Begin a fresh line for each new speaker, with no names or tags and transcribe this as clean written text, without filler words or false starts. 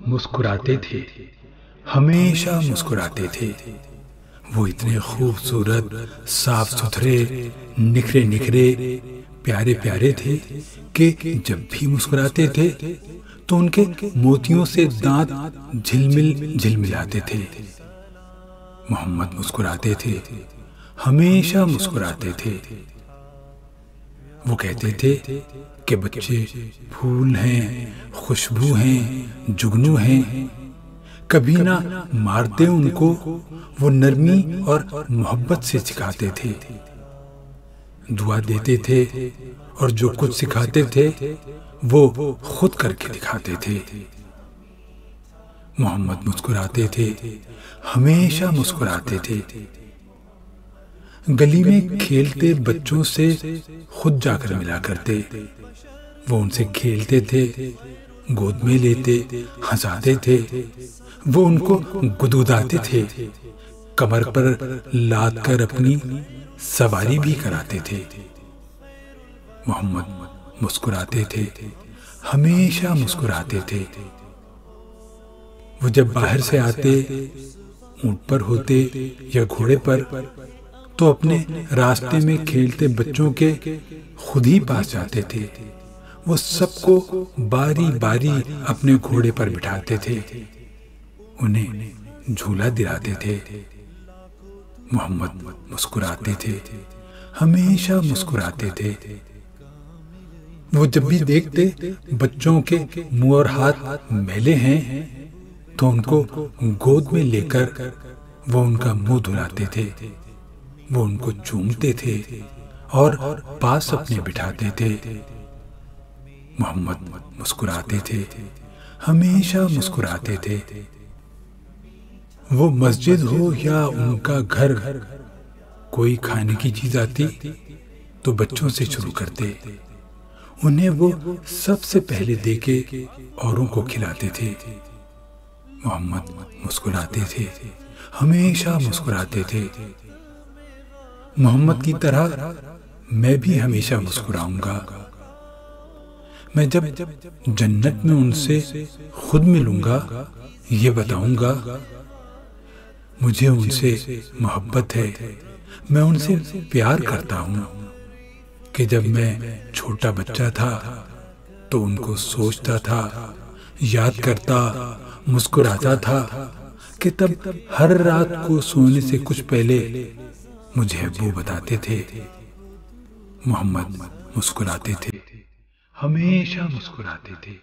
مسکراتے تھے، ہمیشہ مسکراتے تھے۔ وہ اتنے خوبصورت، صاف ستھرے، نکھرے نکھرے، پیارے پیارے تھے کہ جب بھی مسکراتے تھے تو ان کے موتیوں سے دانت جھلمل جھلملاتے تھے۔ محمد مسکراتے تھے، ہمیشہ مسکراتے تھے۔ وہ کہتے تھے کہ بچے پھول ہیں، خوشبو ہیں، جگنو ہیں، کبھی نہ مارتے ان کو، وہ نرمی اور محبت سے سکھاتے تھے، دعا دیتے تھے، اور جو کچھ سکھاتے تھے وہ خود کر کے دکھاتے تھے۔ محمد مسکراتے تھے، ہمیشہ مسکراتے تھے۔ گلی میں کھیلتے بچوں سے خود جا کر ملا کرتے، وہ ان سے کھیلتے تھے، گود میں لیتے، ہنساتے تھے، وہ ان کو گدگداتے تھے، کمر پر لاد کر اپنی سواری بھی کراتے تھے۔ محمد مسکراتے تھے، ہمیشہ مسکراتے تھے۔ وہ جب باہر سے آتے، اونٹ پر ہوتے یا گھوڑے پر، تو اپنے راستے میں کھیلتے بچوں کے خود ہی پاس جاتے تھے۔ وہ سب کو باری باری اپنے گھوڑے پر بٹھاتے تھے، انہیں جھولا دلاتے تھے۔ محمد مسکراتے تھے، ہمیشہ مسکراتے تھے۔ وہ جب بھی دیکھتے بچوں کے منہ اور ہاتھ میلے ہیں تو ان کو گود میں لے کر وہ ان کا منہ دھلاتے تھے، وہ ان کو چومتے تھے اور پاس اپنے بٹھاتے تھے۔ محمد مسکراتے تھے، ہمیشہ مسکراتے تھے۔ وہ مسجد ہو یا ان کا گھر، کوئی کھانے کی چیز آتی تو بچوں سے شروع کرتے، انہیں وہ سب سے پہلے دے کے اوروں کو کھلاتے تھے۔ محمد مسکراتے تھے، ہمیشہ مسکراتے تھے۔ محمد کی طرح میں بھی ہمیشہ مسکراؤں گا۔ میں جب جنت میں ان سے خود ملوں گا، یہ بتاؤں گا مجھے ان سے محبت ہے، میں ان سے پیار کرتا ہوں کہ جب میں چھوٹا بچہ تھا تو ان کو سوچتا تھا، یاد کرتا، مسکراتا تھا کہ تب ہر رات کو سونے سے کچھ پہلے مجھے ابو بتاتے تھے۔ محمد مسکراتے تھے، ہمیشہ مسکراتے تھے۔